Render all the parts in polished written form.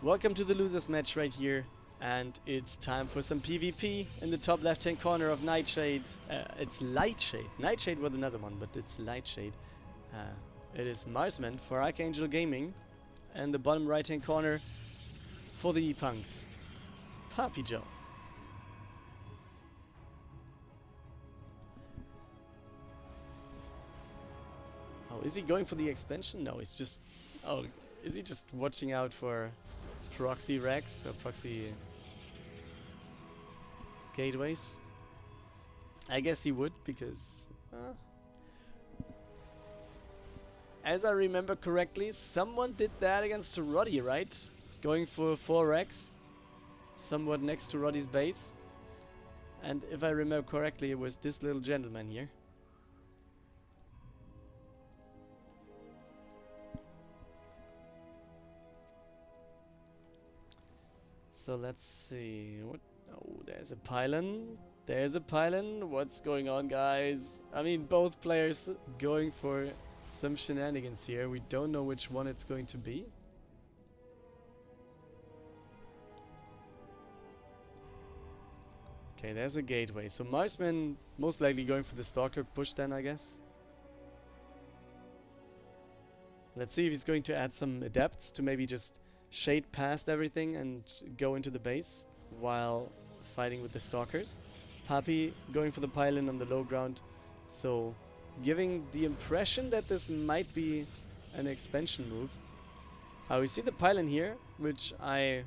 Welcome to the losers match right here, and it's time for some PvP in the top left hand corner of Nightshade. It's Lightshade. Nightshade was another one, but it's Lightshade. It is Marsman for Archangel Gaming, and the bottom right hand corner for the ePunks, PappiJoe. Oh, is he going for the expansion? No, he's just... Oh, is he just watching out for proxy racks or proxy gateways? I guess he would, because... as I remember correctly, someone did that against Roddy, right? Going for 4 racks, somewhat next to Roddy's base. And if I remember correctly, it was this little gentleman here. So let's see. What? Oh, there's a pylon. There's a pylon. What's going on, guys? I mean, both players going for some shenanigans here. We don't know which one it's going to be. Okay, there's a gateway. So Marsman most likely going for the Stalker push then, I guess. Let's see if he's going to add some adepts to maybe just shade past everything and go into the base while fighting with the Stalkers. Pappy going for the pylon on the low ground, so giving the impression that this might be an expansion move. We see the pylon here, which I'm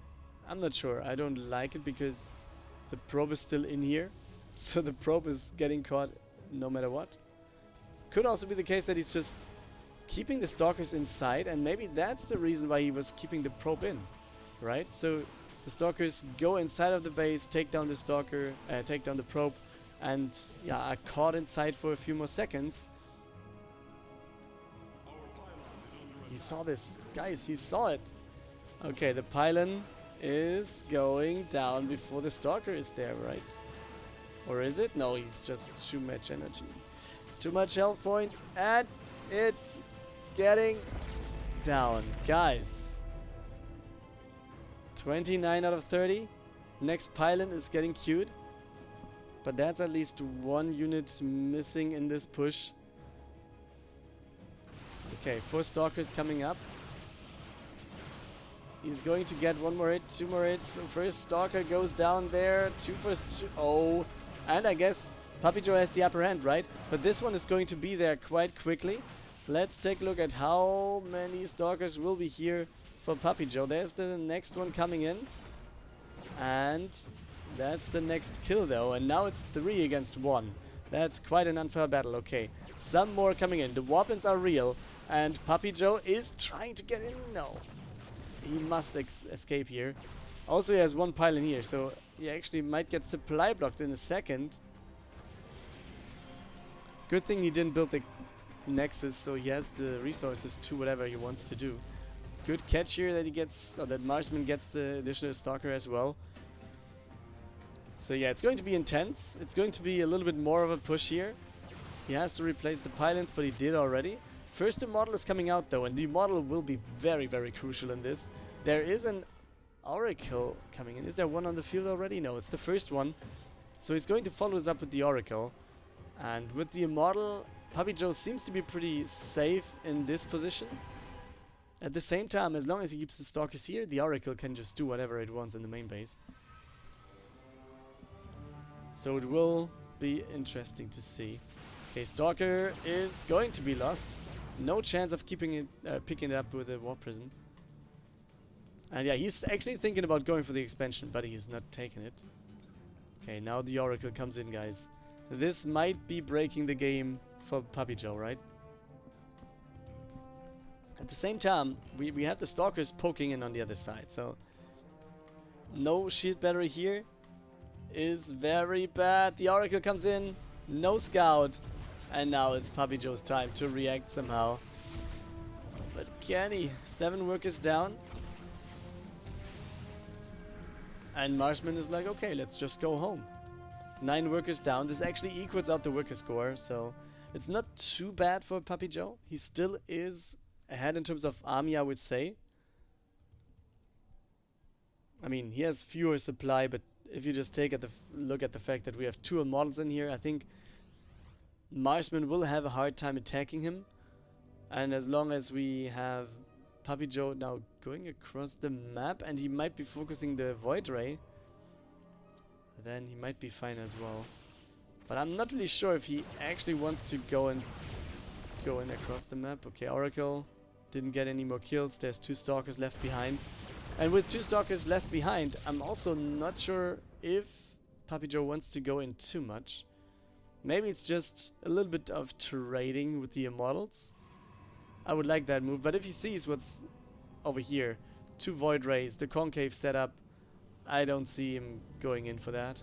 not sure. I don't like it because the probe is still in here, so the probe is getting caught no matter what. Could also be the case that he's just keeping the Stalkers inside, and maybe that's the reason why he was keeping the probe in, right? So the Stalkers go inside of the base, take down the Stalker, take down the probe, and yeah, are caught inside for a few more seconds. He saw this, guys. He saw it. Okay, the pylon is going down before the Stalker is there, right? Or is it? No, he's just too much energy, too much health points, and it's getting down, guys. 29 out of 30. Next pylon is getting queued, but that's at least 1 unit missing in this push. Okay, 4 Stalkers coming up. He's going to get 1 more hit, 2 more hits. First Stalker goes down there. 2 first. Oh, and I guess PappiJoe has the upper hand, right? But this one is going to be there quite quickly. Let's take a look at how many Stalkers will be here for PappiJoe. There's the next one coming in. And that's the next kill though. And now it's 3 against 1. That's quite an unfair battle. Okay, some more coming in. The weapons are real. And PappiJoe is trying to get in. No. He must escape here. Also, he has 1 pylon here. So he actually might get supply blocked in a second. Good thing he didn't build the Nexus, so he has the resources to whatever he wants to do. Good catch here that he gets, or that Marsman gets the additional Stalker as well. So yeah, it's going to be intense. It's going to be a little bit more of a push here. He has to replace the pylons, but he did already. First immortal is coming out though, and the immortal will be very, very crucial in this. There is an Oracle coming in. Is there one on the field already? No, it's the first one. So he's going to follow this up with the Oracle. And with the immortal, PappiJoe seems to be pretty safe in this position. At the same time, as long as he keeps the Stalkers here, the Oracle can just do whatever it wants in the main base. So it will be interesting to see. Okay, Stalker is going to be lost. No chance of keeping it, picking it up with a Warp Prism. And yeah, he's actually thinking about going for the expansion, but he's not taking it. Okay, now the Oracle comes in, guys. This might be breaking the game for PappiJoe, right? At the same time, we have the Stalkers poking in on the other side, so no shield battery here is very bad. The Oracle comes in, no scout, and now it's PappiJoe's time to react somehow. But can he? 7 workers down. And Marsman is like, okay, let's just go home. 9 workers down. This actually equals out the worker score, so it's not too bad for PappiJoe. He still is ahead in terms of army, I would say. I mean, he has fewer supply, but if you just take a look at the fact that we have 2 models in here, I think Marsman will have a hard time attacking him. And as long as we have PappiJoe now going across the map, and he might be focusing the Void Ray, then he might be fine as well. But I'm not really sure if he actually wants to go in across the map. Okay, Oracle didn't get any more kills. There's 2 Stalkers left behind. And with 2 Stalkers left behind, I'm also not sure if PappiJoe wants to go in too much. Maybe it's just a little bit of trading with the Immortals. I would like that move, but if he sees what's over here, 2 Void Rays, the concave setup, I don't see him going in for that.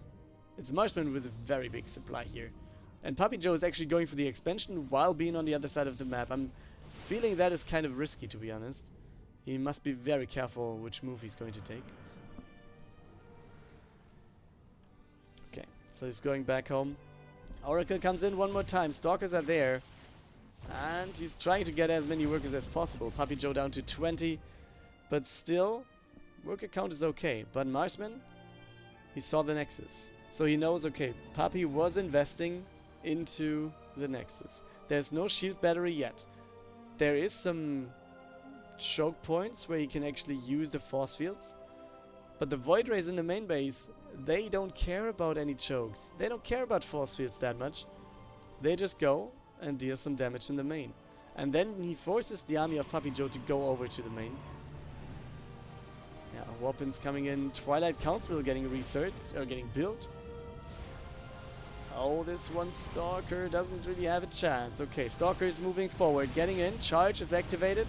It's Marsman with a very big supply here. And PappiJoe is actually going for the expansion while being on the other side of the map. I'm feeling that is kind of risky, to be honest. He must be very careful which move he's going to take. Okay, so he's going back home. Oracle comes in one more time. Stalkers are there. And he's trying to get as many workers as possible. PappiJoe down to 20. But still, worker count is okay. But Marsman, he saw the Nexus. So he knows, okay, Pappy was investing into the Nexus. There's no shield battery yet. There is some choke points where you can actually use the force fields. But the Void Rays in the main base, they don't care about any chokes. They don't care about force fields that much. They just go and deal some damage in the main. And then he forces the army of PappiJoe to go over to the main. Yeah, weapons coming in. Twilight Council getting researched, or getting built. Oh, this one Stalker doesn't really have a chance. Okay, Stalker is moving forward, getting in. Charge is activated.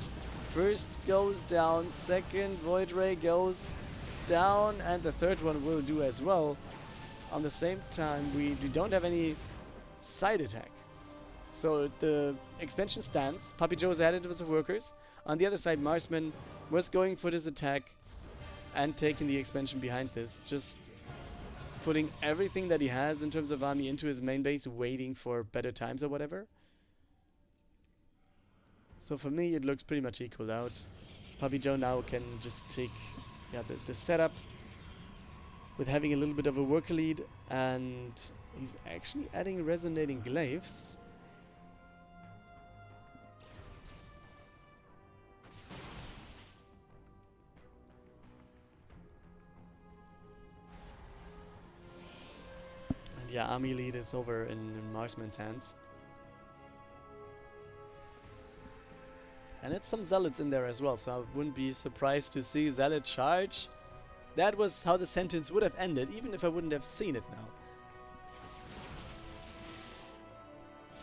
First goes down, second Void Ray goes down, and the third one will do as well. On the same time, we don't have any side attack. So the expansion stands. PappiJoe is added with the workers. On the other side, Marsman was going for this attack and taking the expansion behind this. Just putting everything that he has in terms of army into his main base, waiting for better times or whatever. So for me, it looks pretty much equal out. PappiJoe now can just take the setup with having a little bit of a worker lead, and he's actually adding resonating glaives. And yeah, army lead is over in Marsman's hands. And it's some zealots in there as well, so I wouldn't be surprised to see zealot charge. That was how the sentence would have ended, even if I wouldn't have seen it now.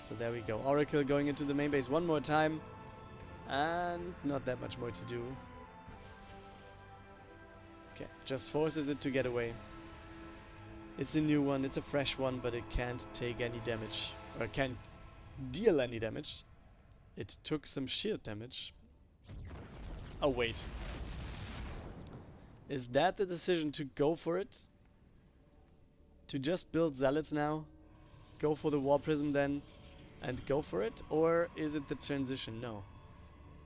So there we go. Oracle going into the main base one more time. And not that much more to do. Okay, just forces it to get away. It's a new one, it's a fresh one, but it can't take any damage. Or it can't deal any damage. It took some shield damage. Oh, wait. Is that the decision to go for it? To just build zealots now? Go for the War Prism then? And go for it? Or is it the transition? No.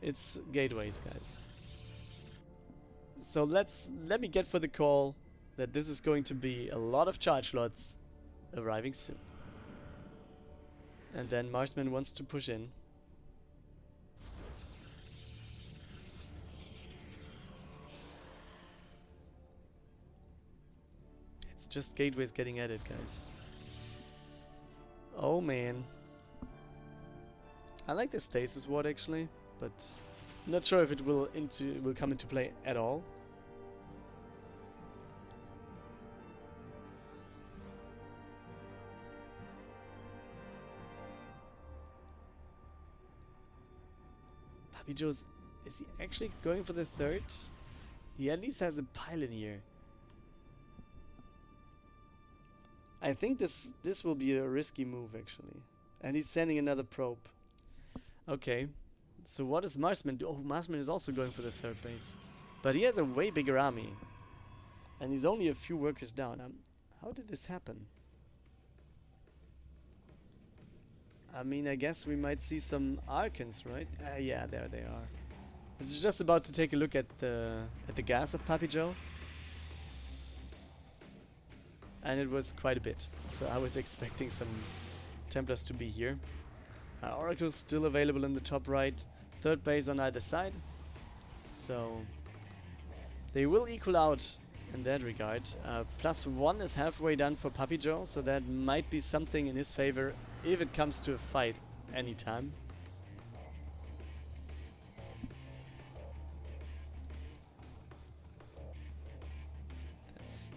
It's gateways, guys. So let me get for the call that this is going to be a lot of charge lots arriving soon. And then Marsman wants to push in. Just gateways getting added, guys. Oh man. I like the stasis ward actually, but I'm not sure if it will come into play at all. PappiJoe, is he actually going for the third? He at least has a pylon here. I think this will be a risky move, actually. And he's sending another probe. Okay. So what does Marsman do? Oh, Marsman is also going for the third base. But he has a way bigger army. And he's only a few workers down. How did this happen? I mean, I guess we might see some Archons, right? Yeah, there they are. I was just about to take a look at the gas of PappiJoe. and it was quite a bit. So I was expecting some Templars to be here. Oracle's still available in the top right, third base on either side. So they will equal out in that regard. +1 is halfway done for PappiJoe, so that might be something in his favor if it comes to a fight anytime.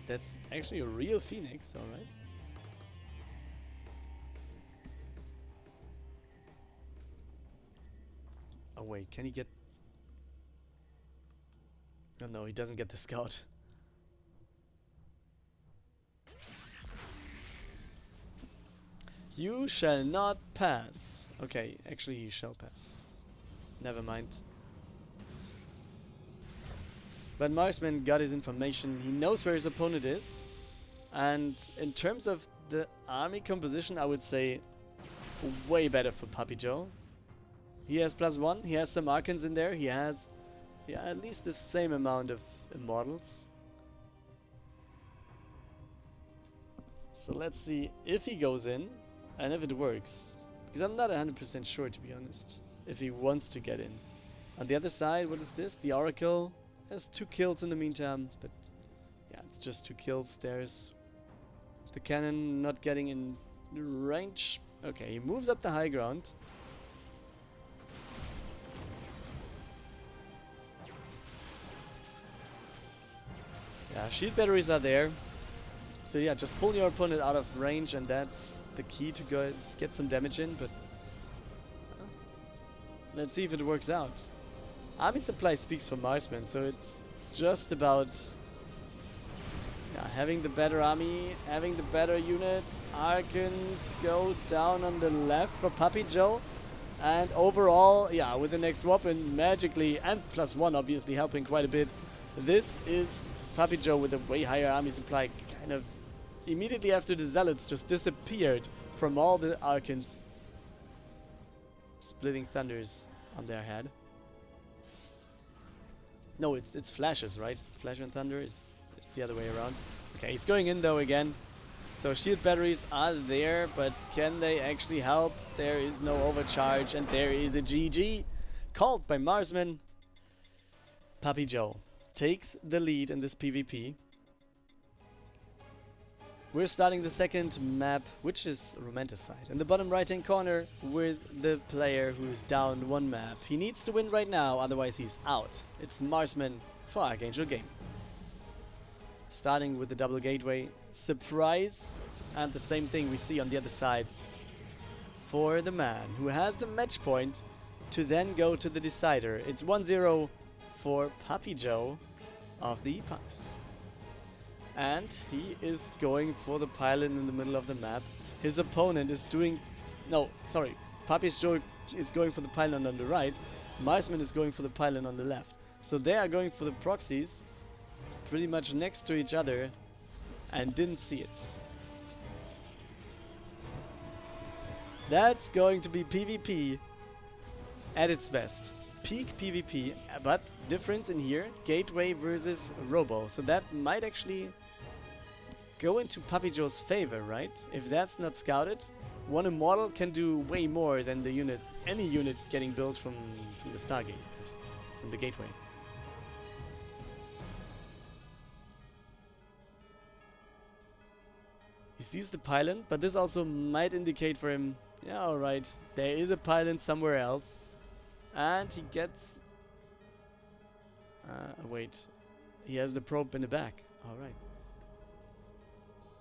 That's actually a real Phoenix, alright. Oh wait, can he get... Oh no, he doesn't get the scout. You shall not pass. Okay, actually you shall pass. Never mind. But Marsman got his information. He knows where his opponent is. And in terms of the army composition, I would say way better for PappiJoe. He has +1. He has some Archons in there. He has at least the same amount of Immortals. So let's see if he goes in and if it works. Because I'm not 100% sure, to be honest, if he wants to get in. On the other side, what is this? The Oracle has 2 kills in the meantime, but yeah, it's just 2 kills. There's the cannon not getting in range. Okay, he moves up the high ground. Yeah, shield batteries are there. So yeah, just pull your opponent out of range, and that's the key to go get some damage in, but let's see if it works out. Army supply speaks for Marsman, so it's just about having the better army, having the better units. Archons go down on the left for PappiJoe, and overall, yeah, with the next weapon magically, and +1 obviously helping quite a bit, this is PappiJoe with a way higher army supply, kind of immediately after the Zealots just disappeared from all the Archons. Splitting Thunders on their head. No, it's Flashes, right? Flash and Thunder, it's the other way around. Okay, he's going in though again. So shield batteries are there, but can they actually help? There is no overcharge, and there is a GG called by Marsman. PappiJoe takes the lead in this PvP. We're starting the second map, which is Romanticide. In the bottom right hand corner with the player who is down 1 map. He needs to win right now, otherwise he's out. It's Marsman for Archangel Gaming. Starting with the double gateway. Surprise! And the same thing we see on the other side for the man who has the match point to then go to the decider. It's 1-0 for PappiJoe of the ePunks. And he is going for the pylon in the middle of the map. His opponent is doing... No, sorry. PappiJoe is going for the pylon on the right. Marsman is going for the pylon on the left. So they are going for the proxies pretty much next to each other and didn't see it. That's going to be PvP at its best. Peak PvP, but difference in here, Gateway versus Robo. So that might actually go into PappiJoe's favor, right? If that's not scouted, 1 Immortal can do way more than the unit, any unit getting built from the Stargate, from the Gateway. He sees the pylon, but this also might indicate for him, yeah, alright, there is a pylon somewhere else. And he gets... wait. He has the probe in the back. Alright.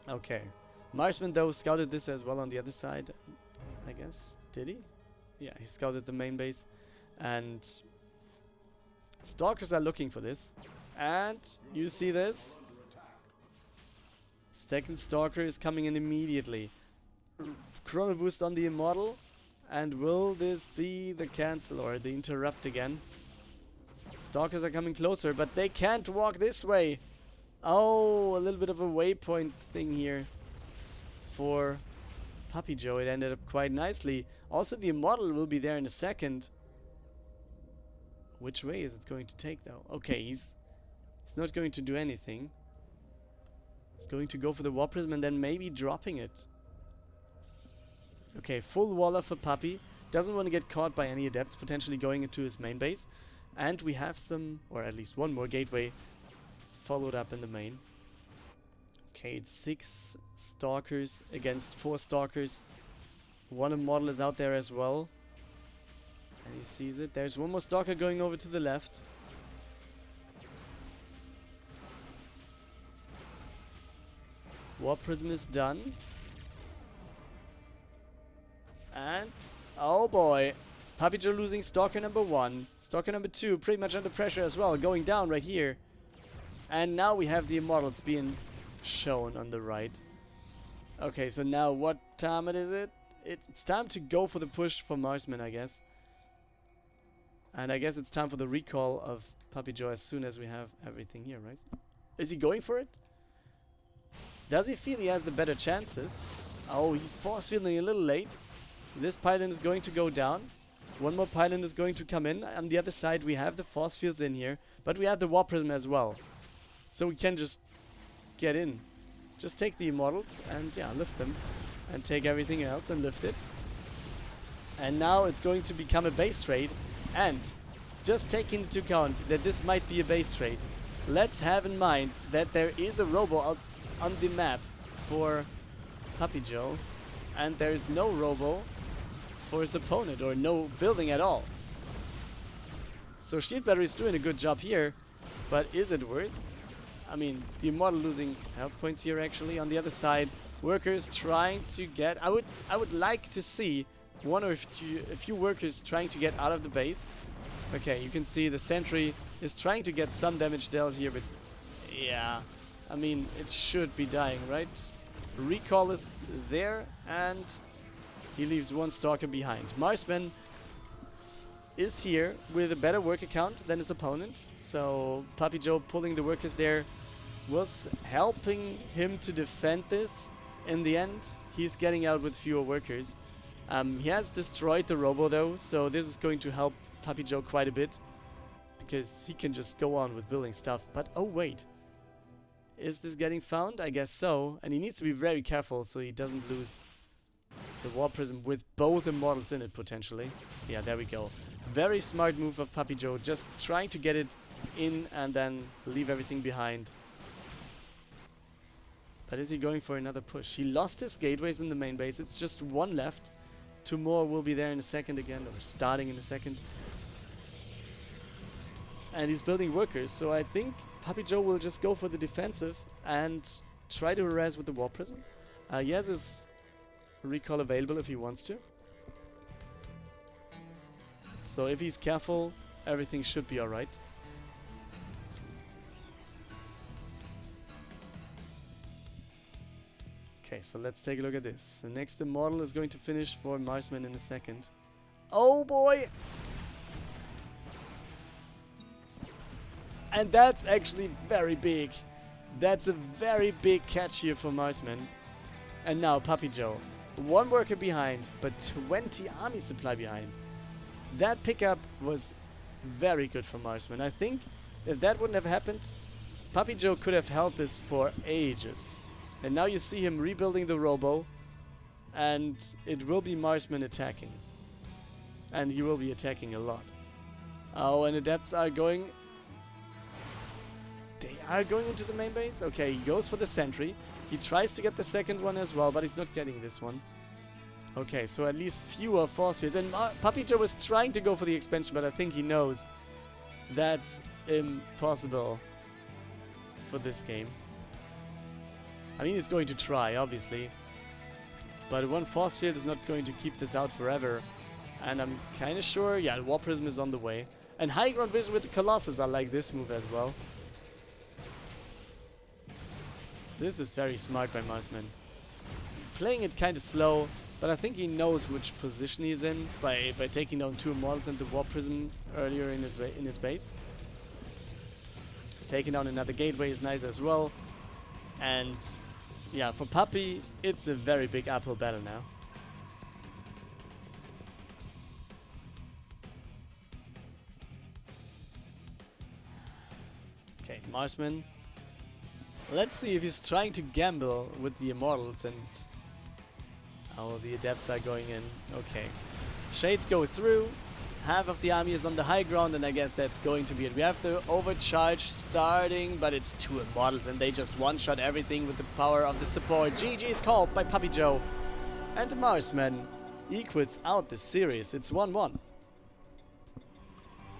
Okay. Marsman, though, scouted this as well on the other side, I guess. Did he? Yeah, he scouted the main base. And Stalkers are looking for this. And you see this? Second Stalker is coming in immediately. Chrono Boost on the Immortal. And will this be the cancel or the interrupt again? Stalkers are coming closer, but they can't walk this way. Oh, a little bit of a waypoint thing here for PappiJoe. It ended up quite nicely. Also, the Immortal will be there in a second. Which way is it going to take, though? Okay, he's not going to do anything. He's going to go for the Warp Prism and then maybe dropping it. Okay, full Waller for Pappy. Doesn't want to get caught by any Adepts, potentially going into his main base. And we have some, or at least one more gateway followed up in the main. Okay, it's 6 Stalkers against 4 Stalkers. One Immortal is out there as well. And he sees it. There's one more Stalker going over to the left. Warp Prism is done. And, oh boy, PappiJoe losing Stalker number 1. Stalker number 2 pretty much under pressure as well, going down right here. And now we have the Immortals being shown on the right. Okay, so now what time is it? It's time to go for the push for Marsman, I guess. And I guess it's time for the recall of PappiJoe as soon as we have everything here, right? Is he going for it? Does he feel he has the better chances? Oh, he's force fielding a little late. This pylon is going to go down. One more pylon is going to come in. On the other side, we have the force fields in here. But we have the Warp Prism as well. So we can just get in. Just take the Immortals and, yeah, lift them. And take everything else and lift it. And now it's going to become a base trade. And just taking into account that this might be a base trade, let's have in mind that there is a robo out on the map for PappiJoe. And there is no robo for his opponent, or no building at all. So Shield Battery is doing a good job here, but is it worth? I mean, the Immortal losing health points here actually. On the other side, workers trying to get... I would like to see one or a few workers trying to get out of the base. Okay, you can see the sentry is trying to get some damage dealt here, but yeah, I mean, it should be dying, right? Recall is there, and he leaves one Stalker behind. Marsman is here with a better work account than his opponent, so PappiJoe pulling the workers there was helping him to defend this. In the end, he's getting out with fewer workers. He has destroyed the robo though, so this is going to help PappiJoe quite a bit, because he can just go on with building stuff. But oh wait, is this getting found? I guess so, and he needs to be very careful so he doesn't lose the Warp Prism with both Immortals in it potentially. Yeah, there we go. Very smart move of PappiJoe, just trying to get it in and then leave everything behind. But is he going for another push? He lost his gateways in the main base. It's just one left. 2 more will be there in a second again, or starting in a second. And he's building workers, so I think PappiJoe will just go for the defensive and try to harass with the Warp Prism. He has his recall available if he wants to. So if he's careful, everything should be alright. Okay, so let's take a look at this. The next Immortal is going to finish for Marsman in a second. Oh boy! And that's actually very big. That's a very big catch here for Marsman. And now PappiJoe. 1 worker behind, but 20 army supply behind. That pickup was very good for Marsman. I think if that wouldn't have happened, PappiJoe could have held this for ages. And now you see him rebuilding the robo, and it will be Marsman attacking. And he will be attacking a lot. Oh, and Adepts are going... They are going into the main base? Okay, he goes for the sentry. He tries to get the second one as well, but he's not getting this one. Okay, so at least fewer force fields. And PappiJoe was trying to go for the expansion, but I think he knows that's impossible for this game. I mean, he's going to try, obviously. But one force field is not going to keep this out forever. And I'm kind of sure, yeah, Warp Prism is on the way. And High Ground Vision with the Colossus, I like this move as well. This is very smart by Marsman. Playing it kind of slow, but I think he knows which position he's in by taking down 2 Immortals and the Warp Prism earlier in his base. Taking down another gateway is nice as well. And yeah, for Pappy, it's a very big uphill battle now. Okay, Marsman Let's see if he's trying to gamble with the Immortals and how the Adepts are going in. Okay. Shades go through. Half of the army is on the high ground, and I guess that's going to be it. We have the overcharge starting, but it's 2 Immortals, and they just one-shot everything with the power of the support. GG is called by PappiJoe. And the Marsman equals out the series. It's 1-1.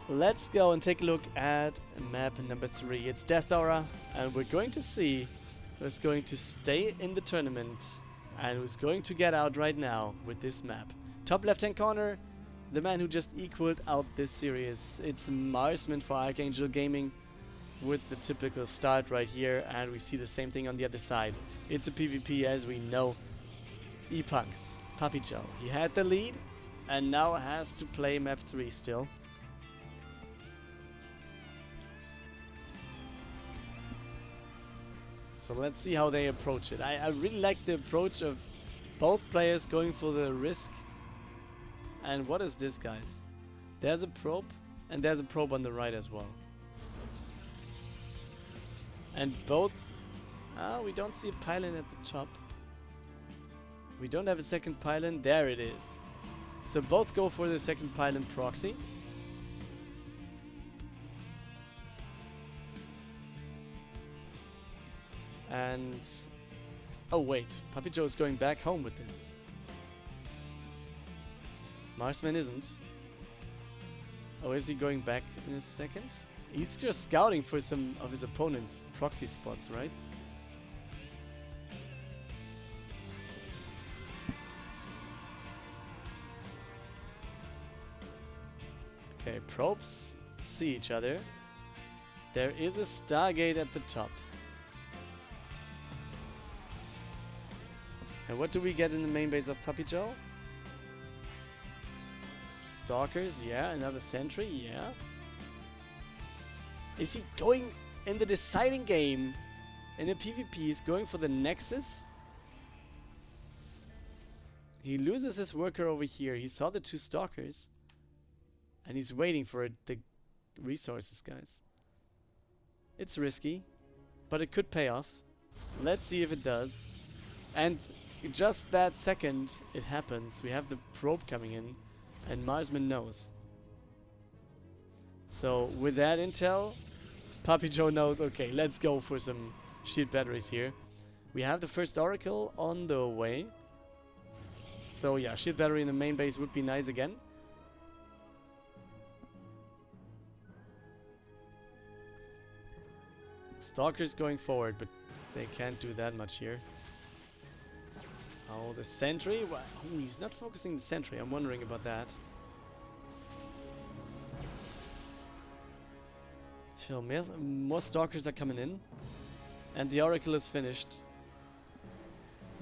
Let's go and take a look at map number 3. It's Death Aura, and we're going to see who's going to stay in the tournament and who's going to get out right now with this map. Top left-hand corner, the man who just equaled out this series. It's Marsman for Archangel Gaming with the typical start right here, and we see the same thing on the other side. It's a PvP, as we know. ePunks, PappiJoe. He had the lead and now has to play map 3 still. So let's see how they approach it. I really like the approach of both players going for the risk. And what is this, guys? There's a probe, and there's a probe on the right as well. And both... we don't see a pylon at the top. We don't have a second pylon. There it is. So both go for the second pylon proxy. And... oh wait, PappiJoe is going back home with this. Marsman isn't. Oh, is he going back in a second? He's just scouting for some of his opponent's proxy spots, right? Okay, probes see each other. There is a Stargate at the top. And what do we get in the main base of PappiJoe? Stalkers, yeah. Another sentry, yeah. Is he going in the deciding game in a PvP? He's going for the Nexus. He loses his worker over here. He saw the 2 Stalkers. And he's waiting for the resources, guys. It's risky, but it could pay off. Let's see if it does. And just that second it happens, we have the probe coming in, and Marsman knows. So with that intel, PappiJoe knows, okay, let's go for some shield batteries here. We have the first Oracle on the way. So yeah, shield battery in the main base would be nice again. Stalkers going forward, but they can't do that much here. Oh, the sentry? Well, he's not focusing the sentry. I'm wondering about that. So more Stalkers are coming in. And the Oracle is finished.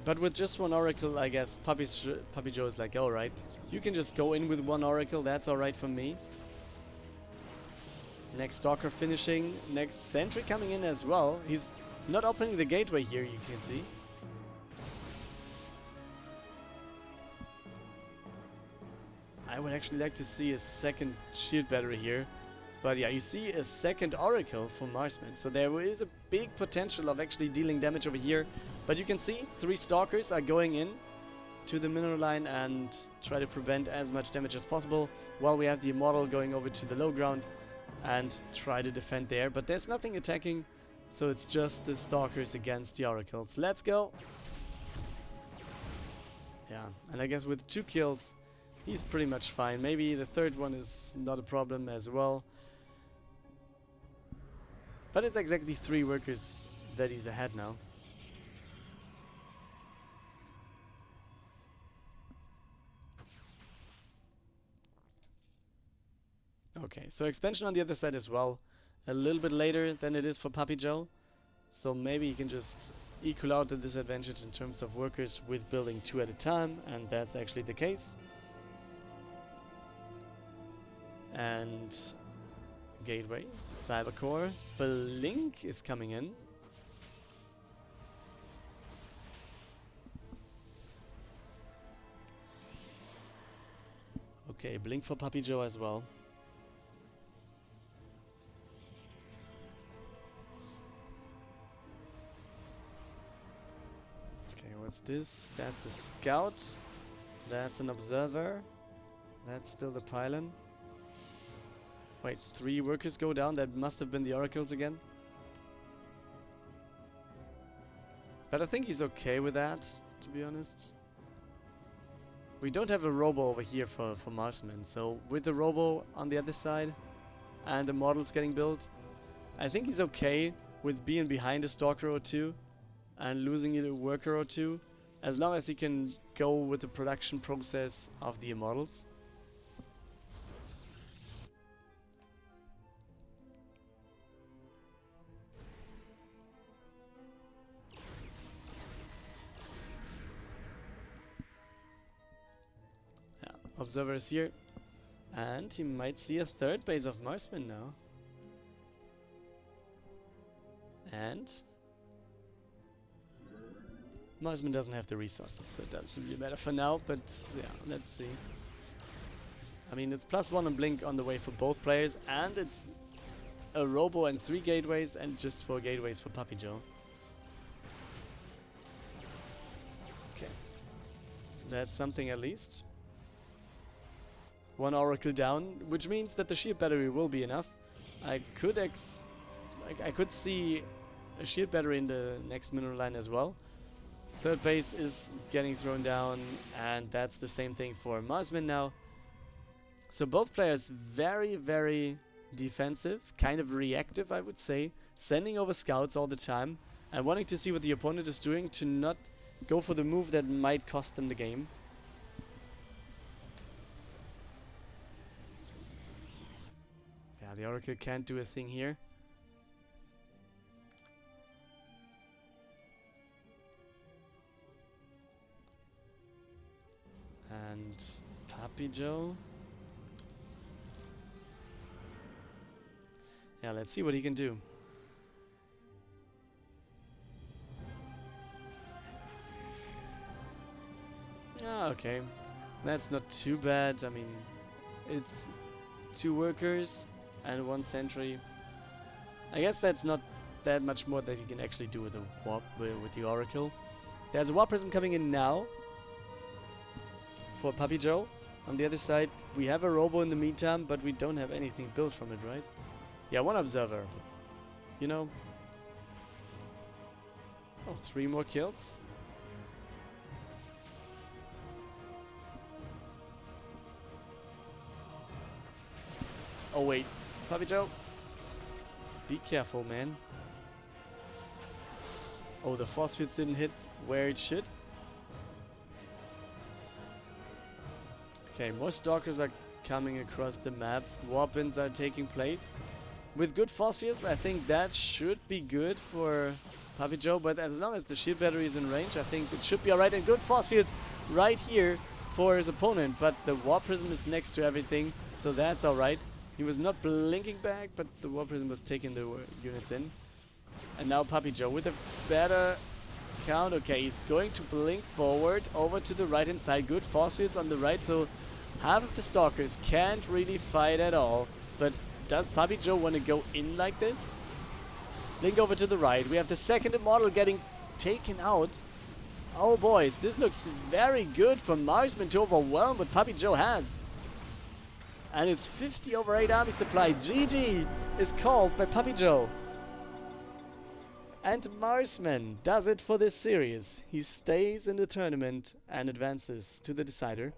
But with just 1 Oracle, I guess PappiJoe is like, alright, you can just go in with 1 Oracle. That's alright for me. Next Stalker finishing. Next sentry coming in as well. He's not opening the gateway here, you can see. I would actually like to see a second shield battery here. But yeah, you see a second Oracle for Marsman. So there is a big potential of actually dealing damage over here. But you can see 3 Stalkers are going in to the mineral line and try to prevent as much damage as possible. While we have the Immortal going over to the low ground and try to defend there. But there's nothing attacking. So it's just the Stalkers against the Oracles. Let's go. Yeah, and I guess with 2 kills... he's pretty much fine. Maybe the third one is not a problem as well. But it's exactly 3 workers that he's ahead now. Okay, so expansion on the other side as well. A little bit later than it is for PappiJoe. So maybe he can just equal out the disadvantage in terms of workers with building 2 at a time. And that's actually the case. And gateway, cybercore, blink is coming in. Okay, blink for PappiJoe as well. What's this? That's a scout. That's an observer. That's still the pylon. Wait, 3 workers go down. That must have been the oracles again. But I think he's okay with that, to be honest. We don't have a robo over here for Marsman, so with the robo on the other side and the models getting built, I think he's okay with being behind a stalker or 2 and losing a worker or 2, as long as he can go with the production process of the models. Observer is here, and he might see a 3rd base of Marsman now. And Marsman doesn't have the resources, so it doesn't really matter for now, but yeah, let's see. I mean, it's +1 on Blink on the way for both players, and it's a robo and 3 gateways, and just 4 gateways for PappiJoe. Okay, that's something at least. 1 oracle down, which means that the shield battery will be enough. I could see a shield battery in the next mineral line as well. 3rd base is getting thrown down, and that's the same thing for Marsman now. So both players very, very defensive, kind of reactive, I would say, sending over scouts all the time and wanting to see what the opponent is doing to not go for the move that might cost them the game. The Oracle can't do a thing here. And PappiJoe. Yeah, let's see what he can do. Ah, okay. That's not too bad. I mean, it's 2 workers and 1 sentry. I guess that's not that much more that he can actually do with the warp, with the oracle. There's a warp prism coming in now for PappiJoe. On the other side, we have a robo in the meantime, but we don't have anything built from it, right? Yeah, 1 observer. But, you know. Oh, 3 more kills. Oh wait. PappiJoe, be careful, man. Oh, the force fields didn't hit where it should. Okay, more stalkers are coming across the map. Warpins are taking place. With good force fields, I think that should be good for PappiJoe, but as long as the shield battery is in range, I think it should be alright. And good force fields right here for his opponent, but the warp prism is next to everything, so that's alright. He was not blinking back, but the warp prism was taking the units in. And now PappiJoe with a better count. Okay, he's going to blink forward over to the right hand side. Good force fields on the right, so half of the stalkers can't really fight at all. But does PappiJoe want to go in like this? Blink over to the right. We have the 2nd immortal getting taken out. Oh boys, this looks very good for Marsman to overwhelm what PappiJoe has. And it's 50 over 8 army supply. GG is called by PappiJoe. And Marsman does it for this series. He stays in the tournament and advances to the decider.